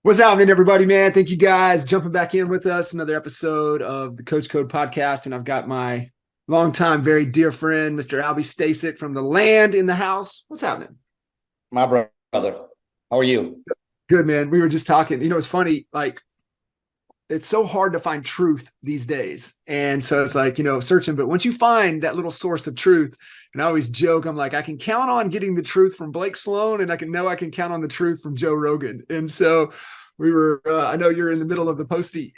What's happening, everybody, man? Thank you guys jumping back in with us. Another episode of the Coach Code podcast. And I've got my longtime, very dear friend, Mr. Albie Stasek from the land in the house. What's happening? My brother, how are you? Good, man. We were just talking. It's funny. It's so hard to find truth these days. And so it's searching. But once you find that little source of truth, and I always joke, I'm like, I can count on getting the truth from Blake Sloan, and I can count on the truth from Joe Rogan. And so I know you're in the middle of the posty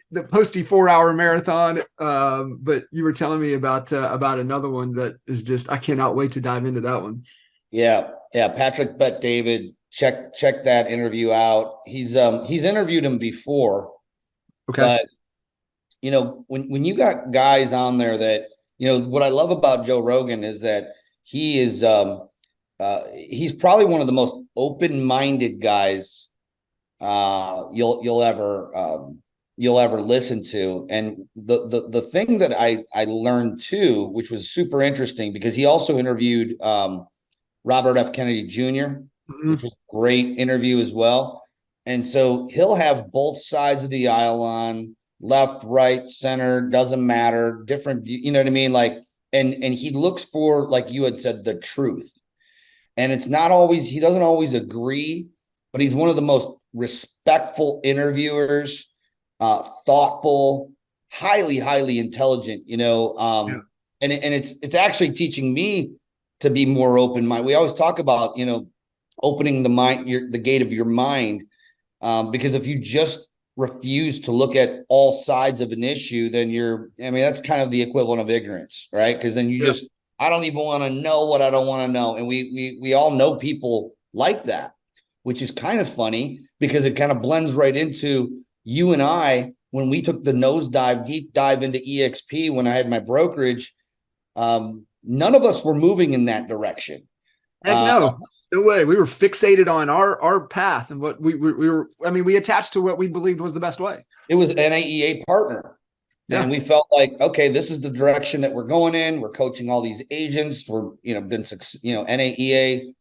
4 hour marathon. But you were telling me about another one that is just, I cannot wait to dive into that one. Yeah. Patrick Bet David, check that interview out. He's interviewed him before, Okay. but when you got guys on there that, what I love about Joe Rogan is that he's probably one of the most open-minded guys you'll ever listen to. And the thing that I learned too, which was super interesting, because he also interviewed Robert F. Kennedy Jr., which was a great interview as well. And so he'll have both sides of the aisle on, left, right, center, doesn't matter, different view, you know what I mean? And he looks for, like you had said, the truth. And it's not always, he doesn't always agree, but he's one of the most respectful interviewers, thoughtful, highly intelligent, Yeah. and it's actually teaching me to be more open-minded. We always talk about, opening the gate of your mind, because if you just refuse to look at all sides of an issue, then that's kind of the equivalent of ignorance, right? Because then I don't even want to know what I don't want to know. And we all know people like that, which is kind of funny because it kind of blends right into you and I when we took the deep dive into EXP when I had my brokerage. None of us were moving in that direction. Heck no. No way. We were fixated on our path and what we were. I mean, we attached to what we believed was the best way. It was NAEA partner. Yeah. And we felt like, okay, this is the direction that we're going in. We're coaching all these agents. We're, NAEA,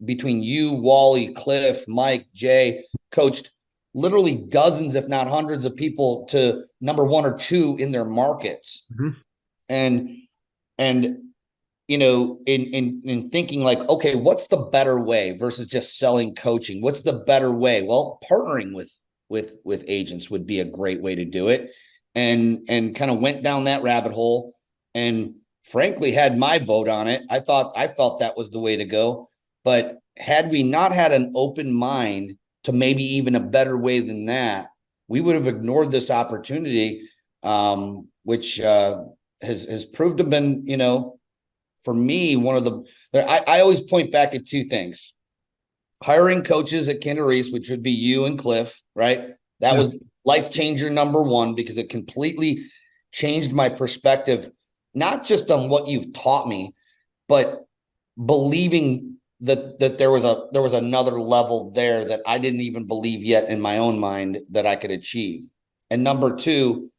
between you, Wally, Cliff, Mike, Jay, coached literally dozens, if not hundreds of people to number one or two in their markets. Mm-hmm. And in thinking like, okay, what's the better way versus just selling coaching? What's the better way? Well, partnering with agents would be a great way to do it. And kind of went down that rabbit hole and frankly had my vote on it. I felt that was the way to go. But had we not had an open mind to maybe even a better way than that, we would have ignored this opportunity, which has proved to have been, for me, one of I always point back at two things. Hiring coaches at Reese, which would be you and Cliff, right? That was life changer number one, because it completely changed my perspective, not just on what you've taught me, but believing that there was another level there that I didn't even believe yet in my own mind that I could achieve. And number two,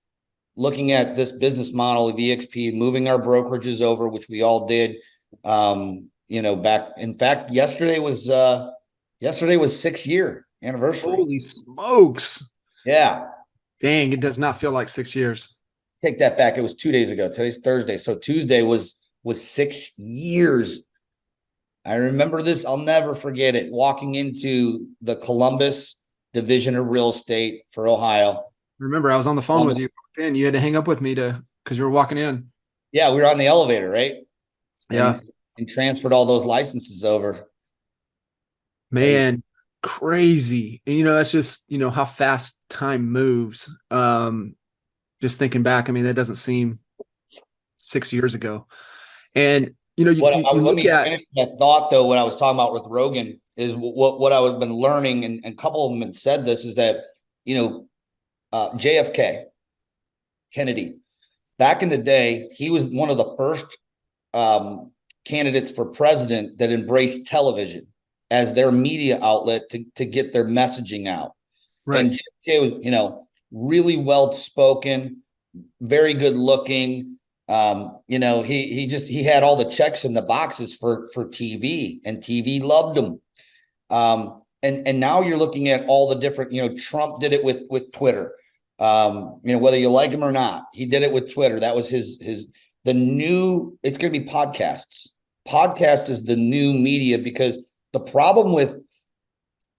looking at this business model of EXP, moving our brokerages over, which we all did, back. In fact, yesterday was 6-year anniversary. Holy smokes. Yeah. Dang, it does not feel like 6 years. Take that back. It was 2 days ago. Today's Thursday. So Tuesday was 6 years. I remember this. I'll never forget it. Walking into the Columbus division of real estate for Ohio. Remember, I was on the phone with you and you had to hang up with me because you were walking in. Yeah, we were on the elevator, right? Yeah. And transferred all those licenses over. Man, crazy. And that's just, how fast time moves. Just thinking back, I mean, that doesn't seem 6 years ago. And you look at finish that thought though. What I was talking about with Rogan is what I have been learning, and a couple of them had said this, is that JFK Kennedy, back in the day, he was one of the first candidates for president that embraced television as their media outlet to get their messaging out. Right. And JFK was, really well spoken, very good looking. He had all the checks in the boxes for TV, and TV loved him. And now you're looking at all the different, Trump did it with Twitter. Whether you like him or not, he did it with Twitter. That was the new, it's going to be podcasts. Podcast is the new media, because the problem with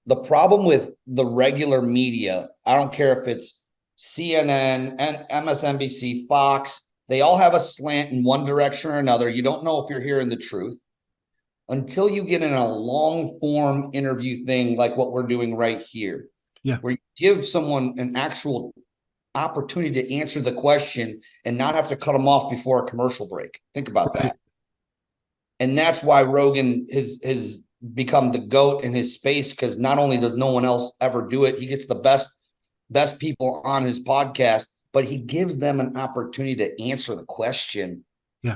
the regular media, I don't care if it's CNN and MSNBC, Fox, they all have a slant in one direction or another. You don't know if you're hearing the truth until you get in a long form interview thing like what we're doing right here, where you give someone an actual opportunity to answer the question and not have to cut them off before a commercial break. Think about that. And that's why Rogan has become the GOAT in his space, because not only does no one else ever do it, he gets the best people on his podcast, but he gives them an opportunity to answer the question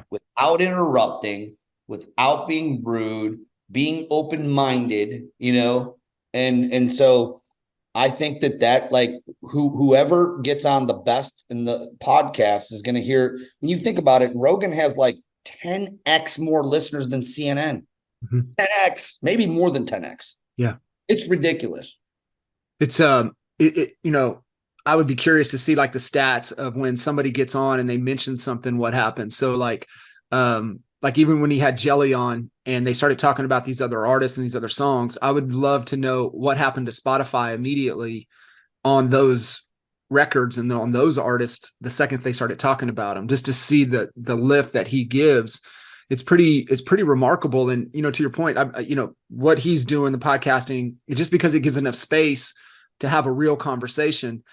without interrupting, without being rude, being open-minded, and so I think that like whoever gets on the best in the podcast is going to hear. When you think about it, Rogan has like 10x more listeners than CNN. 10x, maybe more than 10x. Yeah, it's ridiculous. It's I would be curious to see like the stats of when somebody gets on and they mention something, what happens. So like even when he had Jelly on and they started talking about these other artists and these other songs, I would love to know what happened to Spotify immediately on those records and on those artists the second they started talking about them, just to see the lift that he gives. It's pretty remarkable. And, to your point, what he's doing, the podcasting, just because it gives enough space to have a real conversation.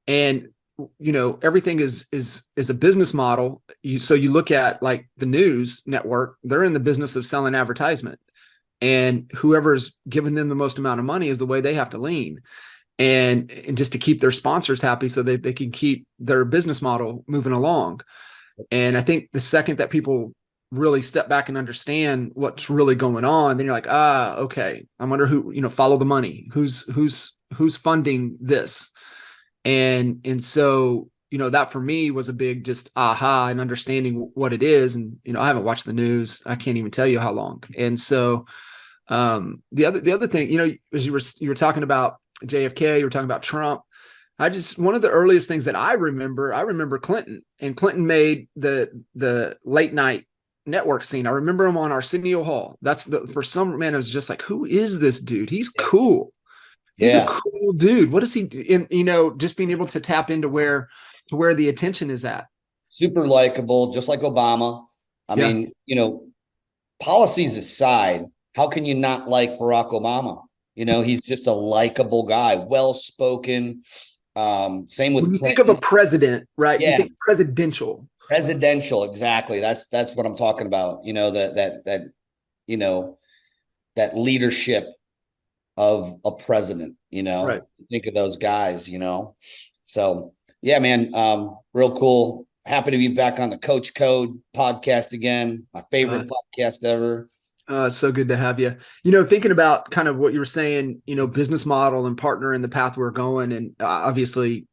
And everything is a business model. So you look at like the news network, they're in the business of selling advertisement, and whoever's giving them the most amount of money is the way they have to lean, and just to keep their sponsors happy so they can keep their business model moving along. And I think the second that people really step back and understand what's really going on, then you're like, okay, I wonder who, follow the money, who's funding this. And so, that for me was a big just aha and understanding what it is. And, I haven't watched the news. I can't even tell you how long. And so the other thing, as you were talking about JFK, you were talking about Trump. One of the earliest things that I remember Clinton, and Clinton made the late night network scene. I remember him on Arsenio Hall. For some man, it was just like, who is this dude? He's cool. He's a cool dude. What is he in, just being able to tap into where the attention is at. Super likable, just like Obama. I mean, policies aside, how can you not like Barack Obama? He's just a likable guy, well-spoken. Same with when you Clinton. think of a president, right? Yeah. You think presidential. Presidential, exactly. That's what I'm talking about. That leadership of a president, right. Think of those guys, so yeah, man, real cool. Happy to be back on the Coach Code podcast again. My favorite podcast ever. It's so good to have you. Thinking about kind of what you were saying, business model and partner in the path we're going, and obviously,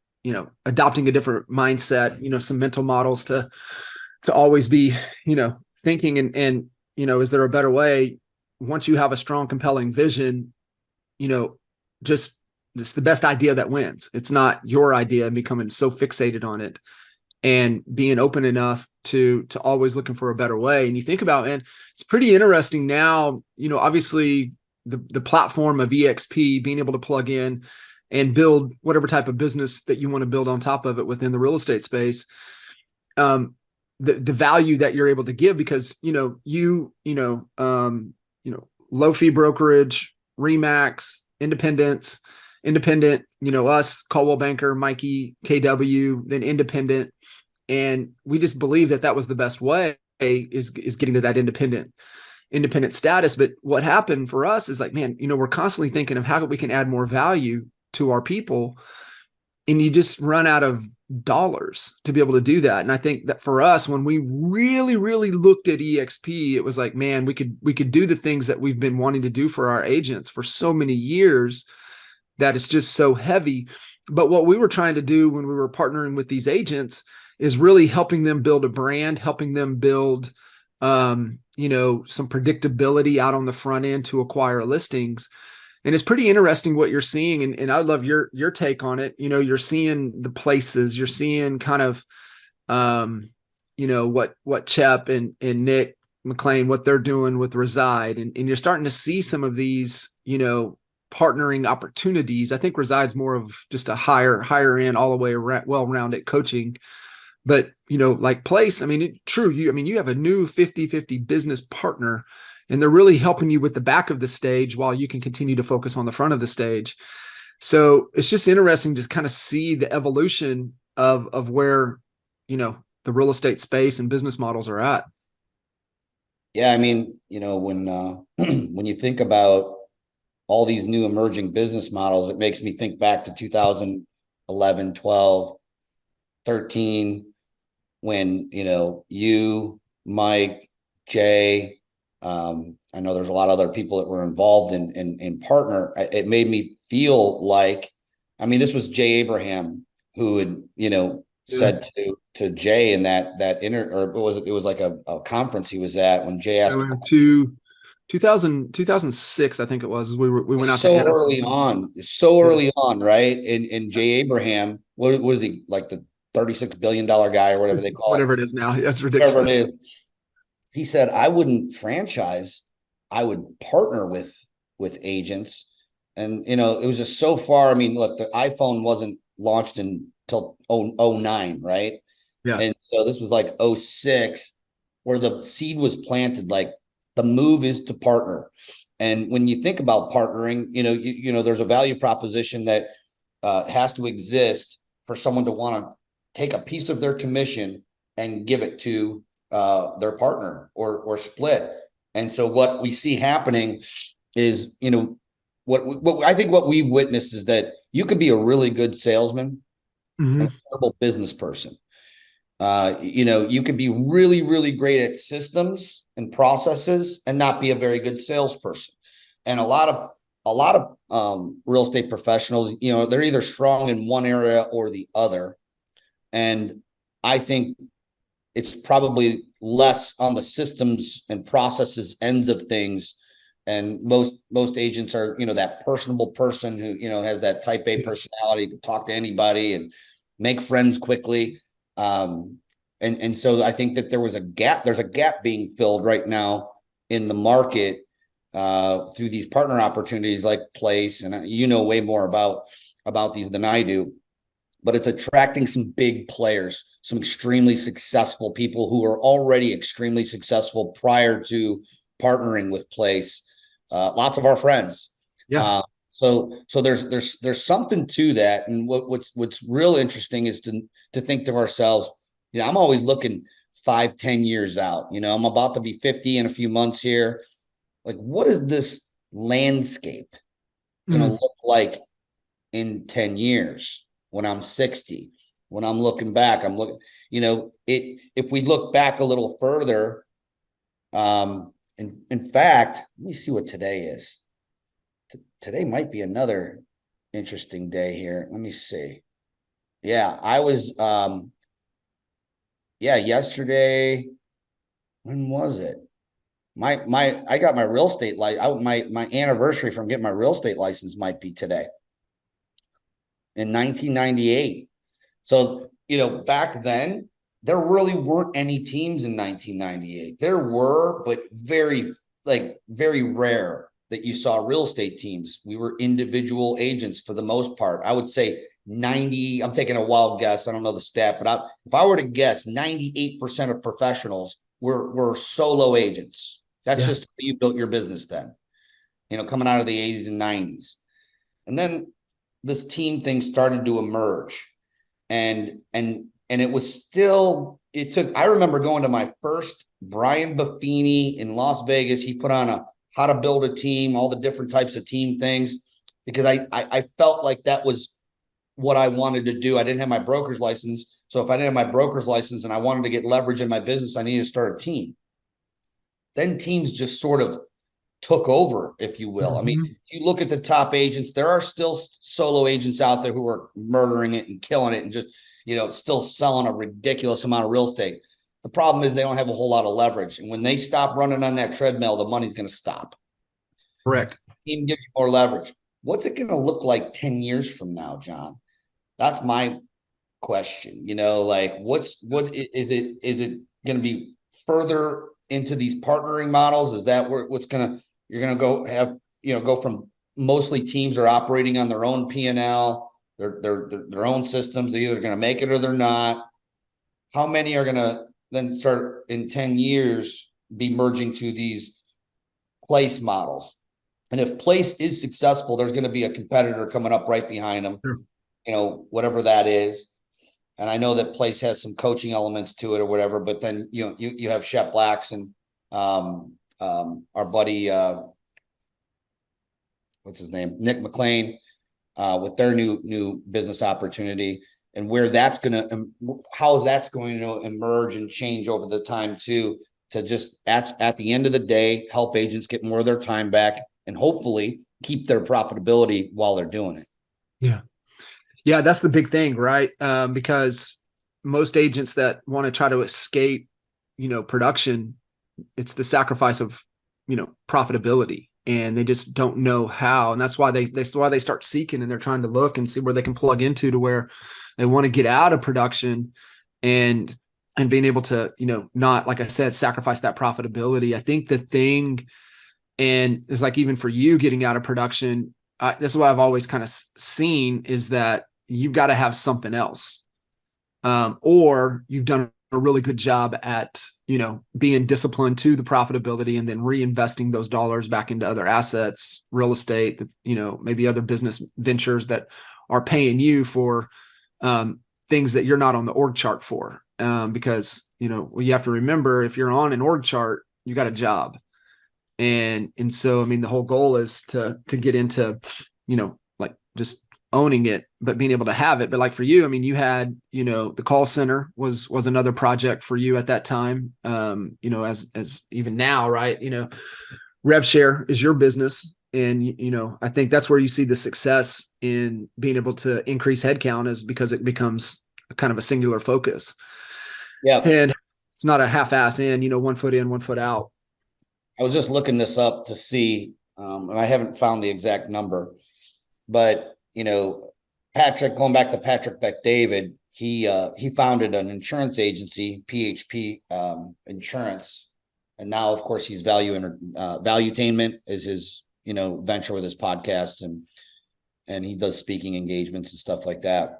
adopting a different mindset, some mental models to always be, thinking and is there a better way? Once you have a strong, compelling vision, just it's the best idea that wins. It's not your idea and becoming so fixated on it, and being open enough to always looking for a better way. And you think about, and it's pretty interesting now, obviously the platform of EXP, being able to plug in and build whatever type of business that you want to build on top of it within the real estate space. The value that you're able to give, because, low fee brokerage, Remax, independent, us, Caldwell Banker, Mikey, KW, then independent. And we just believe that was the best way, is getting to that independent status. But what happened for us is like, man, we're constantly thinking of how we can add more value to our people. And you just run out of dollars to be able to do that. And I think that for us, when we really, really looked at EXP, it was like, man, we could do the things that we've been wanting to do for our agents for so many years, that it's just so heavy. But what we were trying to do when we were partnering with these agents is really helping them build a brand, helping them build, some predictability out on the front end to acquire listings. And it's pretty interesting what you're seeing. And I love your take on it. You're seeing the places, you're seeing kind of, what Chep and Nick McLean, what they're doing with Reside. And you're starting to see some of these, partnering opportunities. I think Reside's more of just a higher end, all the way around, well-rounded coaching. But, like Place, I mean, you have a new 50-50 business partner, and they're really helping you with the back of the stage while you can continue to focus on the front of the stage. So it's just interesting to kind of see the evolution of where, the real estate space and business models are at. Yeah, I mean, when when you think about all these new emerging business models, it makes me think back to 2011, 12, 13, when, you, Mike, Jay, I know there's a lot of other people that were involved in partner. It made me feel like, I mean, this was Jay Abraham who had, said to Jay in that or it was like a conference he was at when Jay asked to 2006, I think it was. We went out so to early on, right? And Jay Abraham, what was he, like the $36 billion guy or whatever they call whatever it? it is now. That's Whatever ridiculous. it is. He said, I wouldn't franchise, I would partner with agents. And it was just so far. I mean, look, the iPhone wasn't launched until 09, right? Yeah. And so this was like 06, where the seed was planted, like the move is to partner. And when you think about partnering, there's a value proposition that has to exist for someone to want to take a piece of their commission and give it to their partner or split. And so what we see happening is, what I think what we've witnessed is that you could be a really good salesman and a terrible business person. You could be really, really great at systems and processes and not be a very good salesperson. And a lot of real estate professionals, they're either strong in one area or the other. And I think it's probably less on the systems and processes ends of things. And most agents are, that personable person who, has that type A personality, can talk to anybody and make friends quickly. And so I think that there's a gap being filled right now in the market through these partner opportunities like Place. And way more about these than I do, but it's attracting some big players, some extremely successful people who are already extremely successful prior to partnering with Place. Lots of our friends. Yeah. So there's something to that. And what's real interesting is to think to ourselves, I'm always looking 5-10 years out. I'm about to be 50 in a few months here. Like, what is this landscape going to look like in 10 years when I'm 60? When I'm looking back, if we look back a little further, in fact, let me see what today is. Today might be another interesting day here. Let me see. Yeah, I was, yesterday. When was it? I got my real estate my anniversary from getting my real estate license might be today in 1998. So, back then there really weren't any teams in 1998. There were, but very rare that you saw real estate teams. We were individual agents for the most part. I would say 90, I'm taking a wild guess. I don't know the stat, but if I were to guess, 98% of professionals were solo agents. That's just how you built your business then, coming out of the 80s and 90s. And then this team thing started to emerge. And it was still, I remember going to my first Brian Buffini in Las Vegas. He put on how to build a team, all the different types of team things, because I felt like that was what I wanted to do. I didn't have my broker's license. So if I didn't have my broker's license and I wanted to get leverage in my business, I needed to start a team. Then teams just sort of took over, if you will. I mean, if you look at the top agents, there are still solo agents out there who are murdering it and killing it and just, still selling a ridiculous amount of real estate. The problem is they don't have a whole lot of leverage. And when they stop running on that treadmill, the money's going to stop. Correct. team gives you more leverage. What's it going to look like 10 years from now, John? That's my question. Like what is it going to be further into these partnering models? Is that where you're going to go have, go from mostly teams are operating on their own P&L, their own systems. They're either going to make it or they're not. How many are going to then start in 10 years be merging to these place models? And if place is successful, there's going to be a competitor coming up right behind them, Sure. whatever that is. And I know that place has some coaching elements to it or whatever, but then, you have Shep Blacks and our buddy, what's his name? Nick McLean, with their new business opportunity, and where that's how that's going to emerge and change over the time to just at the end of the day, help agents get more of their time back and hopefully keep their profitability while they're doing it. Yeah. Yeah. That's the big thing, right? Because most agents that want to try to escape, production, it's the sacrifice of, profitability, and they just don't know how. And that's why that's why they start seeking, and they're trying to look and see where they can plug into to where they want to get out of production and being able to, not, like I said, sacrifice that profitability. I think the thing, and it's like, even for you getting out of production, this is what I've always kind of seen, is that you've got to have something else, or you've done a really good job at, being disciplined to the profitability and then reinvesting those dollars back into other assets, real estate, maybe other business ventures that are paying you for things that you're not on the org chart for. Because, you have to remember, if you're on an org chart, you got a job. And so, I mean, the whole goal is to get into, like just owning it, but being able to have it. But like for you, I mean, you had, the call center was another project for you at that time. As even now, right. Rev share is your business. And, I think that's where you see the success in being able to increase headcount, is because it becomes kind of a singular focus. Yeah. And it's not a half-ass in, 1 foot in, 1 foot out. I was just looking this up to see, and I haven't found the exact number, but Patrick, going back to Patrick Bet-David, he founded an insurance agency, PHP Insurance, and now, of course, he's Valuetainment is his venture with his podcasts, and he does speaking engagements and stuff like that.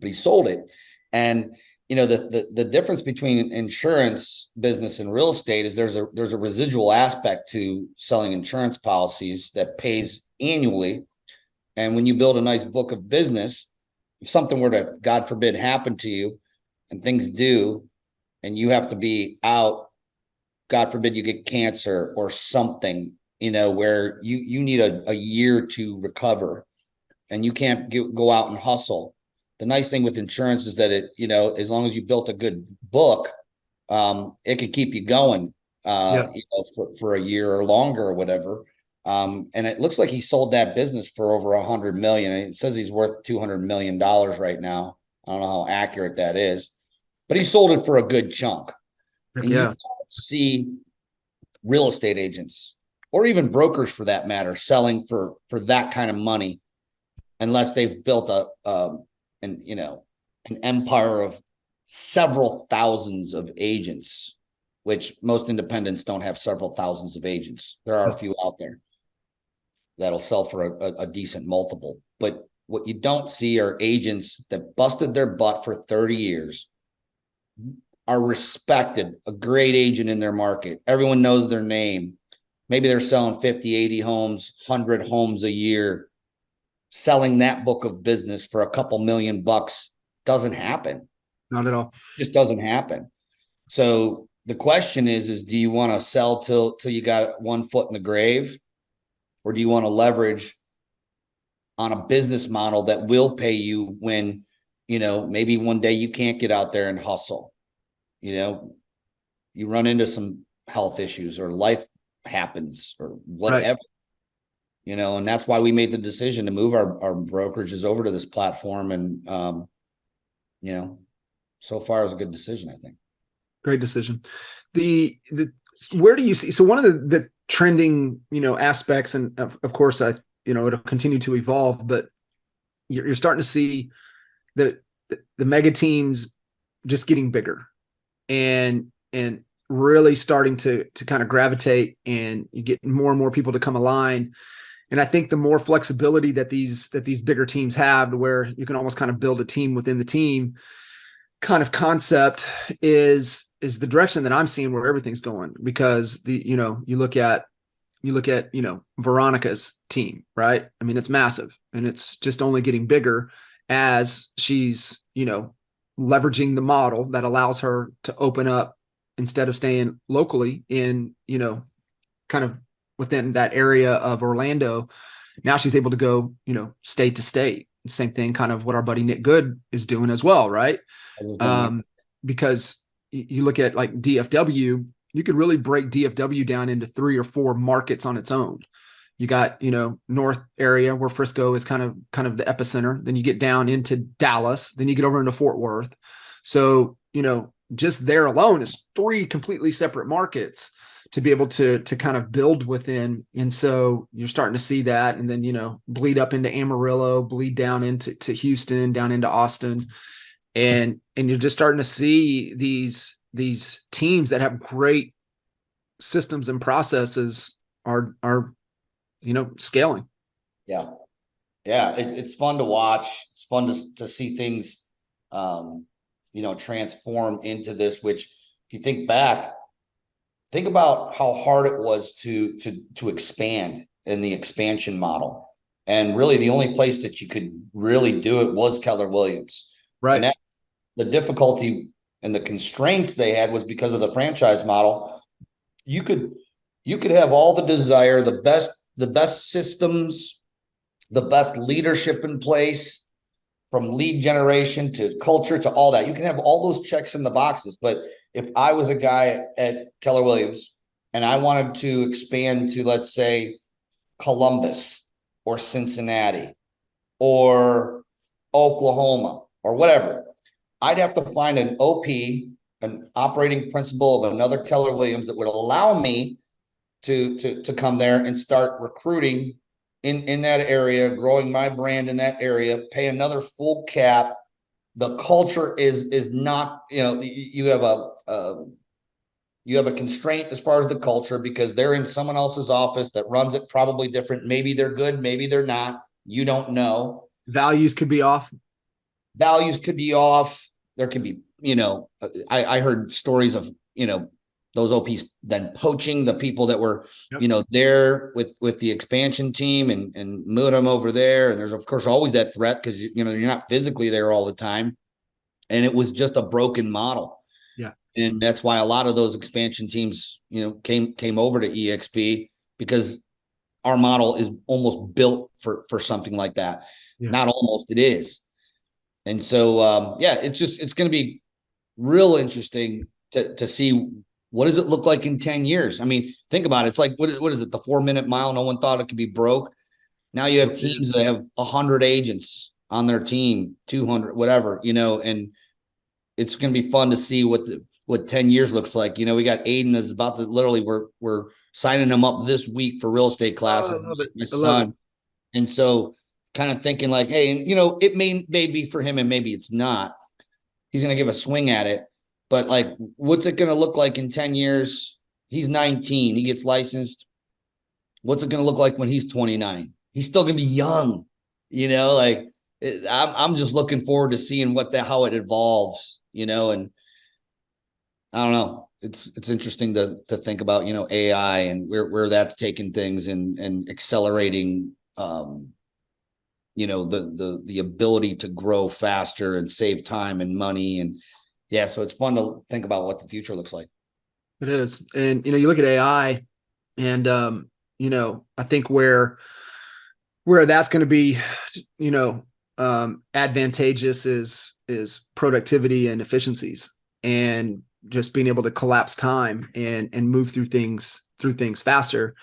But he sold it, and the difference between insurance business and real estate is there's a residual aspect to selling insurance policies that pays annually. And when you build a nice book of business, if something were to, God forbid, happen to you, and things do, and you have to be out, God forbid you get cancer or something, where you need a year to recover, and you can't go out and hustle. The nice thing with insurance is that it, as long as you built a good book, it could keep you going, for a year or longer or whatever. And it looks like he sold that business for over $100 million. It says he's worth $200 million right now. I don't know how accurate that is, but he sold it for a good chunk. And you see real estate agents, or even brokers for that matter, selling for that kind of money, unless they've built an empire of several thousands of agents, which most independents don't have several thousands of agents. There are a few out there that'll sell for a decent multiple. But what you don't see are agents that busted their butt for 30 years, are respected, a great agent in their market. Everyone knows their name. Maybe they're selling 50, 80 homes, 100 homes a year. Selling that book of business for a couple $1 million doesn't happen. Not at all. Just doesn't happen. So the question is do you want to sell till you got 1 foot in the grave, or do you want to leverage on a business model that will pay you when, maybe one day you can't get out there and hustle, you run into some health issues or life happens or whatever. Right. And that's why we made the decision to move our brokerages over to this platform. And, so far it was a good decision, I think. Great decision. Where do you see, so one of the trending, aspects. And of course, it'll continue to evolve, but you're starting to see the mega teams just getting bigger and really starting to kind of gravitate, and you get more and more people to come align. And I think the more flexibility that these bigger teams have, to where you can almost kind of build a team within the team kind of concept, is the direction that I'm seeing where everything's going. Because you look at Veronica's team, right? I mean, it's massive, and it's just only getting bigger as she's, leveraging the model that allows her to open up, instead of staying locally in, kind of within that area of Orlando. Now she's able to go, state to state. Same thing, kind of what our buddy Nick Good is doing as well, right? Because you look at like DFW, you could really break DFW down into 3 or 4 markets on its own. You got, north area where Frisco is kind of the epicenter. Then you get down into Dallas. Then you get over into Fort Worth. So, just there alone is 3 completely separate markets to be able to kind of build within. And so you're starting to see that, and then, bleed up into Amarillo, bleed down into Houston, down into Austin. And you're just starting to see these teams that have great systems and processes are scaling. Yeah. It's fun to watch. It's fun to see things, transform into this, which if you think back, think about how hard it was to expand in the expansion model. And really the only place that you could really do it was Keller Williams. Right. And that, the difficulty and the constraints they had was because of the franchise model. You could have all the desire, the best systems, the best leadership in place, from lead generation to culture to all that. You can have all those checks in the boxes. But if I was a guy at Keller Williams and I wanted to expand to, let's say, Columbus or Cincinnati or Oklahoma or whatever, I'd have to find an OP, an operating principal of another Keller Williams, that would allow me to come there and start recruiting in that area, growing my brand in that area, pay another full cap. The culture is not, you have a constraint as far as the culture, because they're in someone else's office that runs it probably different. Maybe they're good, maybe they're not. You don't know. Values could be off. There could be, I heard stories of, those OPs then poaching the people that were, there with the expansion team and moving them over there. And there's of course always that threat, because you're not physically there all the time. And it was just a broken model. Yeah. And that's why a lot of those expansion teams, came over to EXP, because our model is almost built for something like that. Yeah. Not almost, it is. And so, it's going to be real interesting to see, what does it look like in 10 years? I mean, think about it. It's like, what is it? The 4-minute mile. No one thought it could be broke. Now you have teams that have 100 agents on their team, 200, whatever, and it's going to be fun to see what 10 years looks like. We got Aiden that's about to literally, we're signing him up this week for real estate classes. Oh, I love it. My son. And so kind of thinking like, hey, and it may be for him and maybe it's not. He's going to give a swing at it. But like, what's it going to look like in 10 years? He's 19. He gets licensed. What's it going to look like when he's 29? He's still going to be young, I'm just looking forward to seeing how it evolves, and I don't know. It's interesting to think about, AI and where that's taking things and accelerating, the ability to grow faster and save time and money. And yeah, so it's fun to think about what the future looks like. It is. And, you look at AI and, I think where that's going to be, advantageous is productivity and efficiencies, and just being able to collapse time and move through things faster.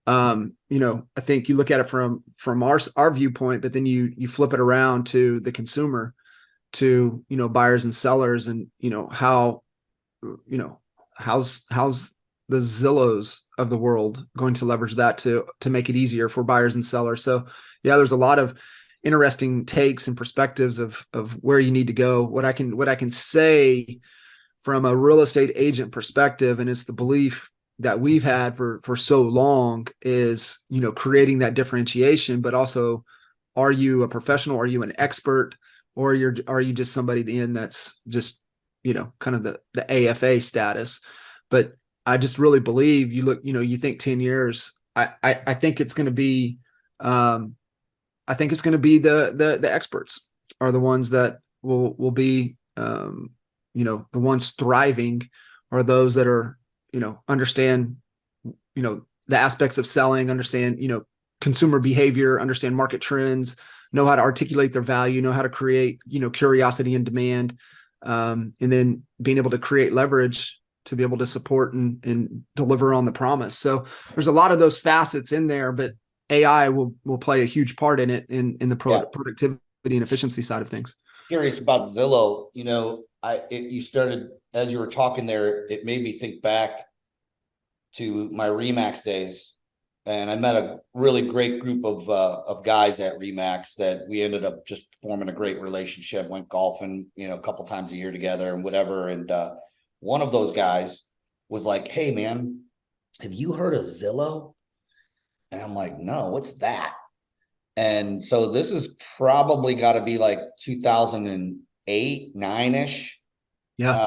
I think you look at it from our viewpoint, but then you flip it around to the consumer, to, buyers and sellers, and, how's the Zillows of the world going to leverage that to make it easier for buyers and sellers. So yeah, there's a lot of interesting takes and perspectives of where you need to go. What I can say from a real estate agent perspective, and it's the belief that we've had for so long, is, you know, creating that differentiation, but also, are you a professional? Are you an expert? Or are you just somebody at the end that's just, you know, kind of the AFA status? But I just really believe, you look, you know, you think 10 years, I think it's going to be, I think it's going to be the experts are the ones that will be, you know, the ones thriving, are those that are, you know, understand, you know, the aspects of selling, understand, you know, consumer behavior, understand market trends, know how to articulate their value, know how to create, you know, curiosity and demand, and then being able to create leverage to be able to support and deliver on the promise. So there's a lot of those facets in there, but AI will play a huge part in it, in the productivity and efficiency side of things. Curious about Zillow. You know, you started, as you were talking there, it made me think back to my Remax days, and I met a really great group of guys at Remax that we ended up just forming a great relationship. Went golfing, you know, a couple times a year together and whatever. And one of those guys was like, "Hey, man, have you heard of Zillow?" And I'm like, "No, what's that?" And so this is probably got to be like 2008, 9-ish. Yeah.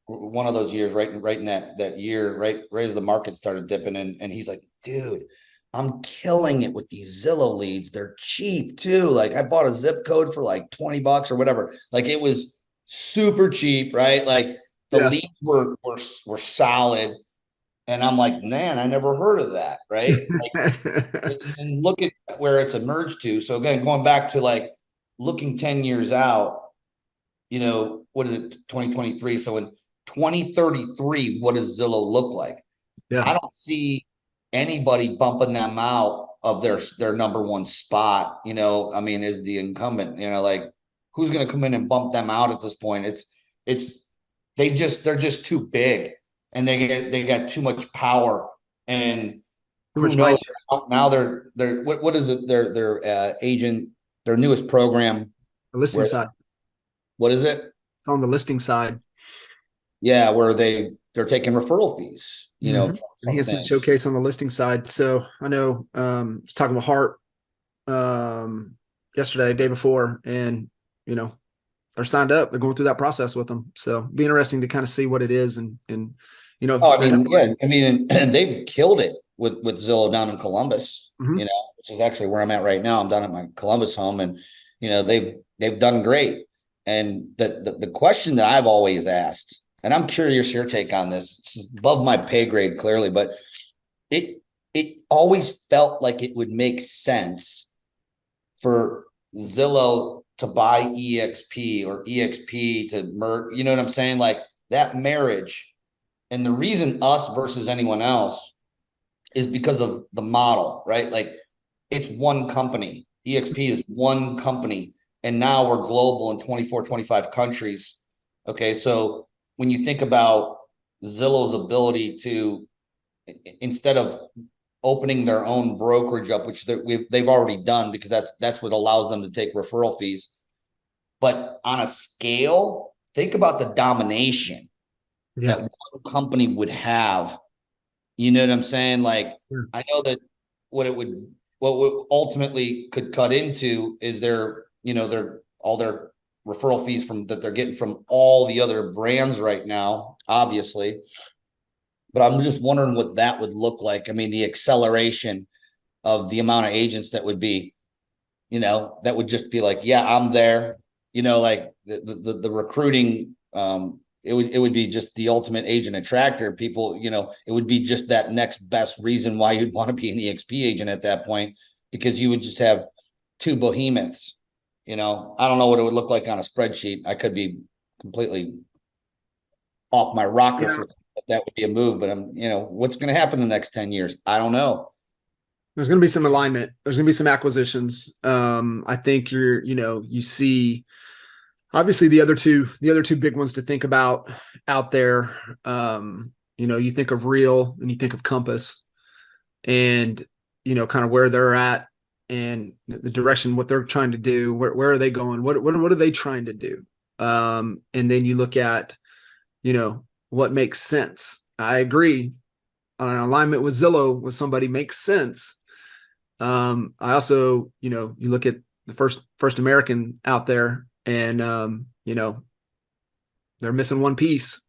One of those years, right in that year, right as the market started dipping in. And he's like, "Dude, I'm killing it with these Zillow leads. They're cheap too. Like, I bought a zip code for like $20 or whatever. Like, it was super cheap, right? Like, the leads were solid." And I'm like, "Man, I never heard of that," right? Like, and look at where it's emerged to. So again, going back to like looking 10 years out, you know, what is it, 2023? So in 2033, what does Zillow look like? Yeah. I don't see anybody bumping them out of their number one spot, you know. I mean, is the incumbent, you know, like, who's going to come in and bump them out at this point? It's they're just too big, and they got too much power, and Too who much knows? mind share. Now they're what is it, their agent, their newest program, The listing where, side. what is it? It's on the listing side. Yeah, where they're taking referral fees, you know, Mm-hmm. from Enhancement things. showcase on the listing side. So I know, I was talking with Hart yesterday, day before, and, you know, they're signed up. They're going through that process with them. So it'd be interesting to kind of see what it is, and you know, Oh, I they have. mean, yeah, I mean, and they've killed it with Zillow down in Columbus, you Mm-hmm. know, which is actually where I'm at right now. I'm down at my Columbus home, and you know, they've done great. And the question that I've always asked, and I'm curious your take on this, it's above my pay grade clearly, but it it always felt like it would make sense for Zillow to buy EXP, or EXP to merge, you know what I'm saying? Like, that marriage. And the reason us versus anyone else is because of the model, right? Like, it's one company. EXP is one company. And now we're global in 24, 25 countries. Okay. So when you think about Zillow's ability to, instead of opening their own brokerage up, which they've already done, because that's what allows them to take referral fees. But on a scale, think about the domination that Yeah. one company would have. You know what I'm saying? Like, Sure. I know that what would ultimately could cut into is all their referral fees from that they're getting from all the other brands right now, obviously. But I'm just wondering what that would look like. I mean, the acceleration of the amount of agents that would be, you know, that would just be like, yeah, I'm there. You know, like the recruiting, it would be just the ultimate agent attractor. People, you know, it would be just that next best reason why you'd want to be an EXP agent at that point, because you would just have two behemoths. You know, I don't know what it would look like on a spreadsheet. I could be completely off my rocker Yeah. for that would be a move, but you know, what's going to happen in the next 10 years? I don't know. There's going to be some alignment. There's going to be some acquisitions. I think you know, you see, obviously the other two big ones to think about out there. you think of Real and you think of Compass, and kind of where they're at and the direction, what they're trying to do, where are they going, what are they trying to do, and then you look at what makes sense. I agree, an alignment with Zillow with somebody makes sense. I also, you look at the first American out there, and they're missing one piece.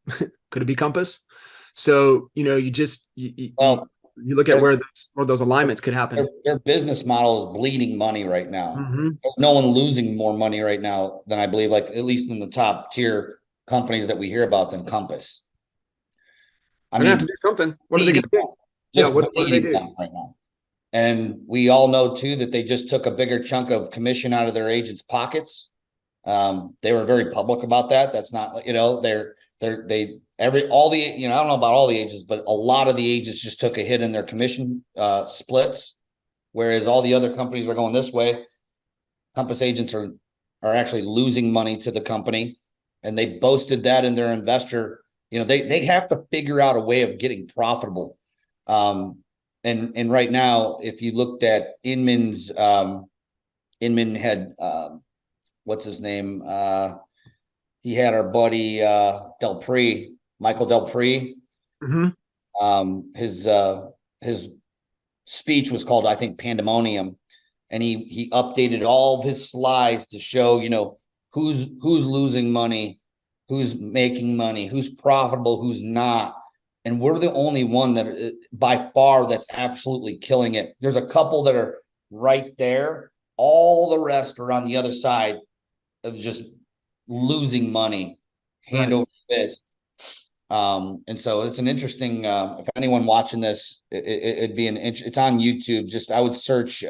Could it be Compass? So you just Well, you look at their where those alignments could happen. their business model is bleeding money right now. Mm-hmm. There's no one losing more money right now than I believe, like at least in the top tier companies that we hear about than Compass. I They're gonna have to mean, do something. What are they bleeding, gonna do? Yeah, just what do they bleeding do? money right now. And we all know too that they just took a bigger chunk of commission out of their agents' pockets. They were very public about that. That's not, all the, I don't know about all the agents, but a lot of the agents just took a hit in their commission splits, whereas all the other companies are going this way. Compass agents are actually losing money to the company, and they boasted that in their investor. They have to figure out a way of getting profitable. And right now, if you looked at Inman's, Inman had what's his name? He had our buddy Michael Delpre. Mm-hmm. His speech was called, I think, Pandemonium, and he updated all of his slides to show who's losing money, who's making money, who's profitable, who's not. And we're the only one that by far that's absolutely killing it. There's a couple that are right there. All the rest are on the other side of just losing money hand Right. over fist. And so it's an interesting, if anyone watching this, it'd be it's on YouTube. Just, I would search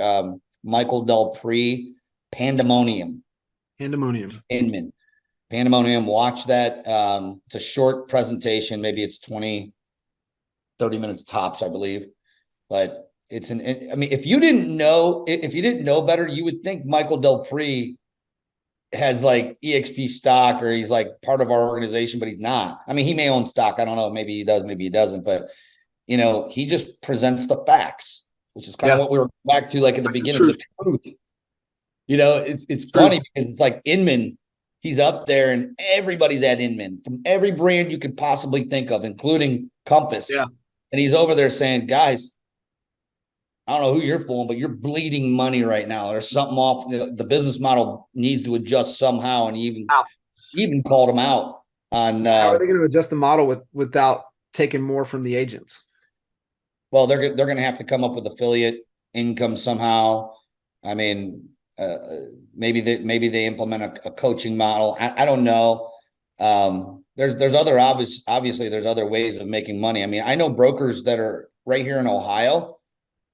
Michael Delpre Pandemonium Pandemonium. Inman. Pandemonium, watch that. It's a short presentation. Maybe it's 20-30 minutes tops, I believe. But I mean, if you didn't know better, you would think Michael Delpre has like EXP stock, or he's like part of our organization, but he's not. I mean, he may own stock. I don't know. Maybe he does, maybe he doesn't. But he just presents the facts, which is kind of Yeah. what we were back to, like at the Back to beginning, truth. the truth. It's Truth. funny because it's like Inman, he's up there and everybody's at Inman from every brand you could possibly think of, including Compass. Yeah. And he's over there saying, guys, I don't know who you're fooling, but you're bleeding money right now. There's something off. The business model needs to adjust somehow. And he How? even called him out on, How are they going to adjust the model without taking more from the agents? well, they're going to have to come up with affiliate income somehow. I mean, maybe they implement a coaching model. I don't know. There's other obviously there's other ways of making money. I mean, I know brokers that are right here in Ohio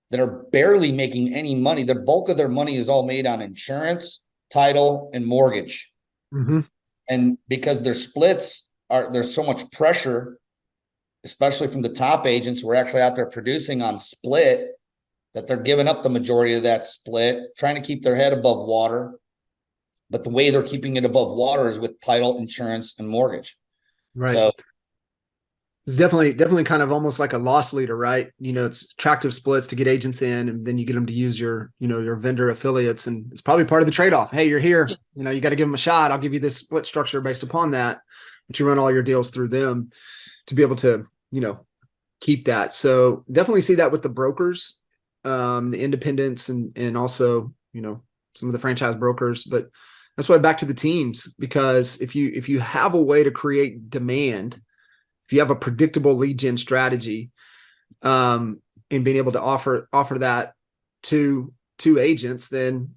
that are barely making any money. The bulk of their money is all made on insurance, title, and mortgage. Mm-hmm. And because their splits there's so much pressure, especially from the top agents who are actually out there producing on split, that they're giving up the majority of that split, trying to keep their head above water. But the way they're keeping it above water is with title, insurance, and mortgage. Right. So It's definitely kind of almost like a loss leader, right? It's attractive splits to get agents in, and then you get them to use your vendor affiliates, and it's probably part of the trade-off. Hey, you're here, you got to give them a shot. I'll give you this split structure based upon that, but you run all your deals through them to be able to, keep that. So definitely see that with the brokers, the independents, and also, some of the franchise brokers. But that's why back to the teams, because if you have a way to create demand, if you have a predictable lead gen strategy, and being able to offer that to agents, then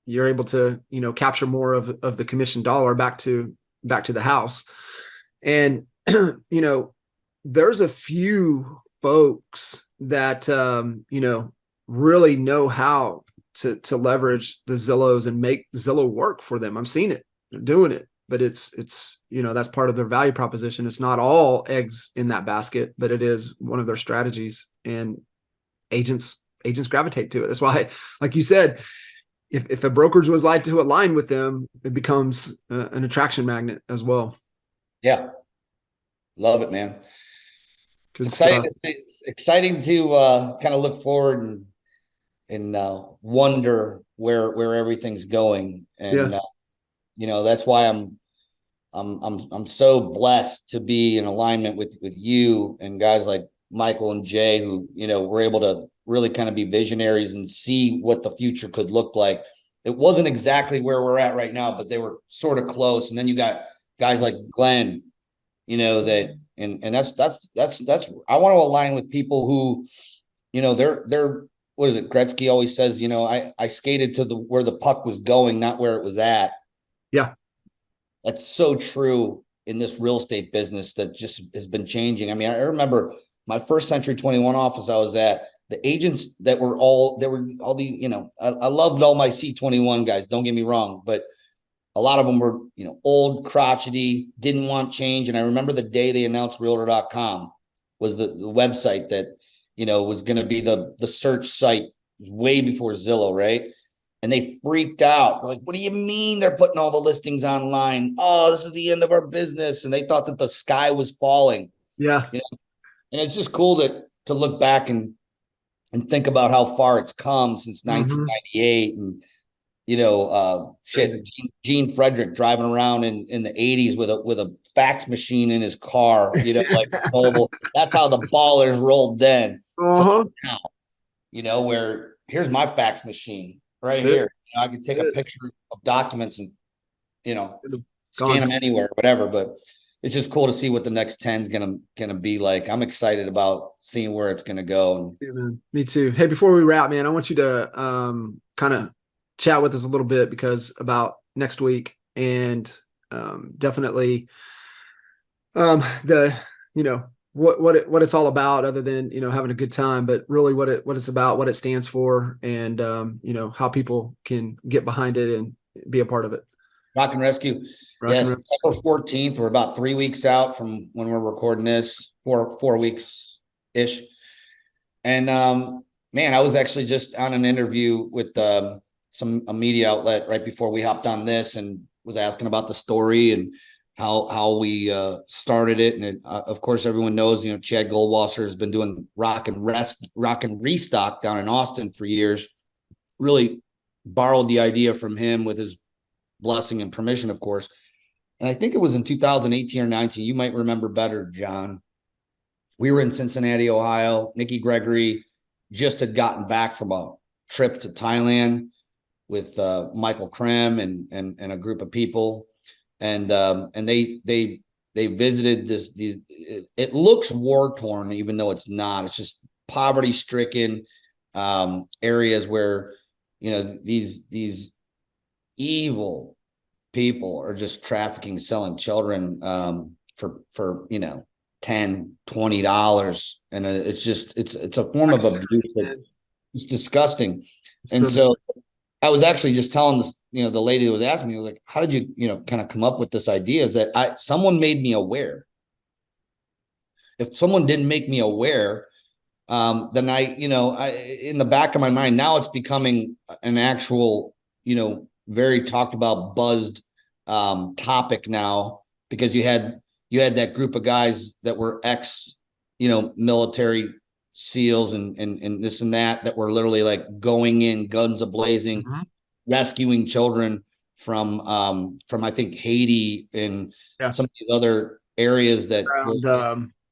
you're able to capture more of the commission dollar back to the house. And there's a few folks that really know how to leverage the Zillows and make Zillow work for them. I'm seeing it, they're doing it. But it's that's part of their value proposition. It's not all eggs in that basket, but it is one of their strategies, and agents gravitate to it. That's why, like you said, if a brokerage was like to align with them, it becomes an attraction magnet as well. yeah, love it, man. It's Good exciting. stuff. It's exciting to kind of look forward and wonder where everything's going. Yeah. And that's why I'm so blessed to be in alignment with you and guys like Michael and Jay, who were able to really kind of be visionaries and see what the future could look like. It wasn't exactly where we're at right now, but they were sort of close. And then you got guys like Glenn, that and that's I want to align with people who, they're what is it? Gretzky always says, I skated to where the puck was going, not where it was at. Yeah. That's so true in this real estate business that just has been changing. I mean, I remember my first Century 21 office I was at, the agents that were all the, I loved all my C21 guys, don't get me wrong, but a lot of them were, old, crotchety, didn't want change. And I remember the day they announced realtor.com was the website that, was going to be the search site way before Zillow, right? And they freaked out. Like, what do you mean they're putting all the listings online? Oh, this is the end of our business. And they thought that the sky was falling. Yeah. And it's just cool to look back and think about how far it's come since 1998. And Crazy. Gene Frederick driving around in the 80s with a fax machine in his car, like mobile. That's how the ballers rolled then. To Uh-huh. now, where here's my fax machine right That's it. here. I can take a picture of documents and scan Gone. them anywhere, whatever. But it's just cool to see what the next 10 is gonna be like. I'm excited about seeing where it's gonna go. Yeah, man. Me too. Hey, before we wrap, man, I want you to kind of chat with us a little bit because about next week and definitely the what it's all about other than having a good time, but really what it's about, what it stands for, and how people can get behind it and be a part of it. Rock and Rescue. Rock and Yes, roll. September 14th. We're about 3 weeks out from when we're recording this, four weeks ish. And man, I was actually just on an interview with a media outlet right before we hopped on this, and was asking about the story and how we started it. And of course, everyone knows, Chad Goldwasser has been doing rock and restock down in Austin for years. Really borrowed the idea from him with his blessing and permission, of course. And I think it was in 2018 or 19. You might remember better, John. We were in Cincinnati, Ohio. Nikki Gregory just had gotten back from a trip to Thailand with Michael Krem and a group of people, and they visited this. It looks war torn, even though it's not. It's just poverty stricken areas where these evil people are just trafficking, selling children for $10-$20, and it's a form of abuse. It's disgusting. And so I was actually just telling this, the lady that was asking me, I was like, how did you kind of come up with this idea? Is that someone made me aware. If someone didn't make me aware, then I in the back of my mind, now it's becoming an actual, very talked about, buzzed topic now, because you had that group of guys that were ex, military SEALs and this and that were literally like going in guns a-blazing, rescuing children from I think Haiti and some of these other areas that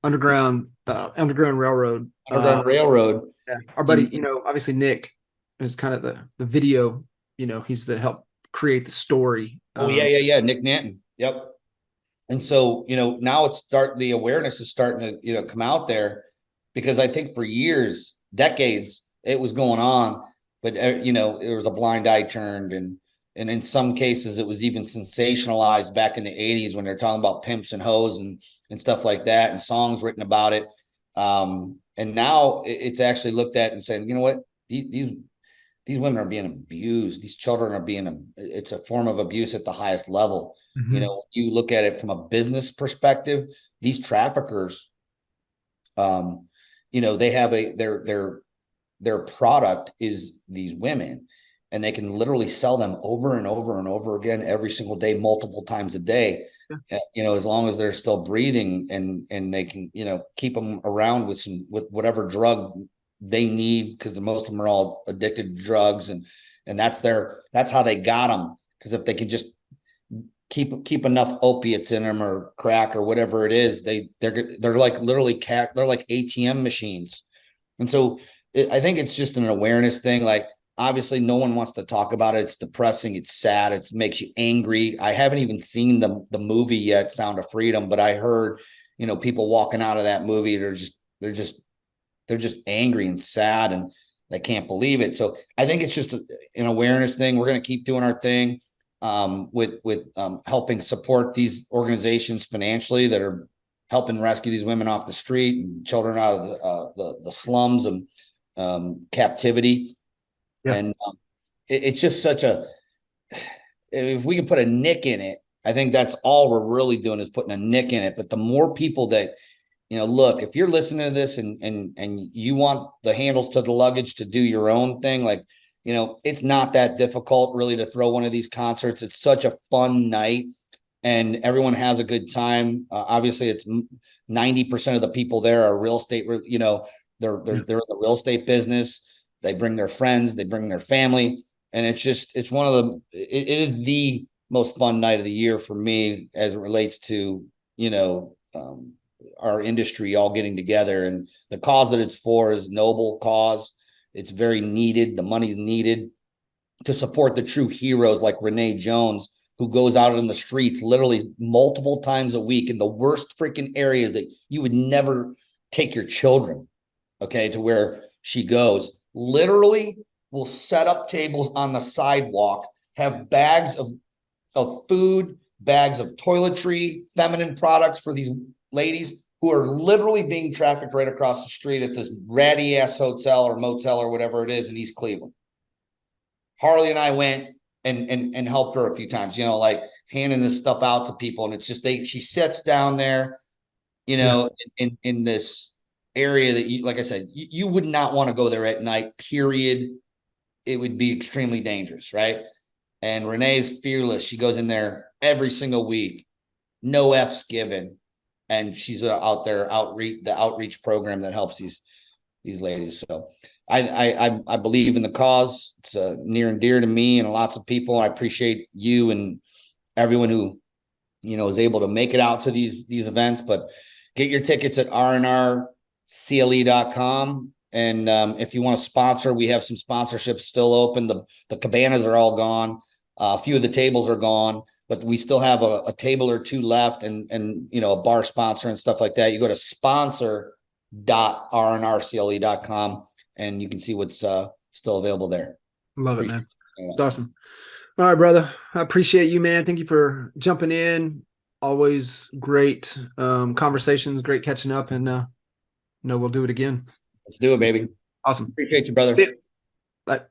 underground railroad. Railroad. Yeah. Our buddy, obviously Nick is kind of the video, he's the help create the story. Yeah. Nick Nanton. Yep. And so, now the awareness is starting to, come out there, because I think for years, decades, it was going on, but there was a blind eye turned, and in some cases it was even sensationalized back in the 80s when they're talking about pimps and hoes and stuff like that, and songs written about it. And now it's actually looked at and saying, you know what, these women are being abused. These children are it's a form of abuse at the highest level. You look at it from a business perspective, these traffickers, they have their product is these women. and they can literally sell them over and over and over again every single day, multiple times a day. You know, as long as they're still breathing, and they can, you know, keep them around with whatever drug they need, because most of them are all addicted to drugs, and that's how they got them. Because if they can just keep enough opiates in them, or crack, or whatever it is, they're like literally they're like ATM machines. And so I think it's just an awareness thing. Like, obviously no one wants to talk about it. It's depressing. It's sad. It makes you angry. I haven't even seen the movie yet, Sound of Freedom, but I heard, you know, people walking out of that movie, they're just angry and sad, and they can't believe it. So I think it's just an awareness thing. We're going to keep doing our thing, with helping support these organizations financially that are helping rescue these women off the street and children out of the slums and captivity. Yeah. And it's just such a, if we can put a nick in it, I think that's all we're really doing, is putting a nick in it. But the more people that, you know, look, if you're listening to this and you want the handles to the luggage to do your own thing, like, you know, it's not that difficult really to throw one of these concerts. It's such a fun night, and everyone has a good time. Obviously, it's 90% of the people there are real estate. You know, they're in the real estate business. They bring their friends, they bring their family, and it's one of it is the most fun night of the year for me, as it relates to, you know, our industry all getting together. And the cause that it's for is noble cause. It's very needed. The money's needed to support the true heroes like Renee Jones, who goes out in the streets literally multiple times a week in the worst freaking areas that you would never take your children, okay, to where she goes. Literally will set up tables on the sidewalk, have bags of food, bags of toiletry, feminine products for these ladies who are literally being trafficked right across the street at this ratty ass hotel or motel or whatever it is in East Cleveland. Harley and I went and helped her a few times, you know, like handing this stuff out to people. And it's just, she sits down there, you know, in this area that, you, like I said, you would not want to go there at night, period. It would be extremely dangerous, right? And Renee is fearless. She goes in there every single week, no F's given, and she's out there the outreach program that helps these ladies. So I believe in the cause. It's near and dear to me and lots of people. I appreciate you and everyone who, you know, is able to make it out to these events. But get your tickets at rnrcle.com. And if you want to sponsor, we have some sponsorships still open. The cabanas are all gone. A few of the tables are gone, but we still have a table or two left, and you know, a bar sponsor and stuff like that. You go to sponsor.rnrcle.com and you can see what's still available there. Love it, man. It's awesome. All right, brother. I appreciate you, man. Thank you for jumping in. Always great conversations, great catching up, and we'll do it again. Let's do it, baby. Awesome. Appreciate you, brother. Bye.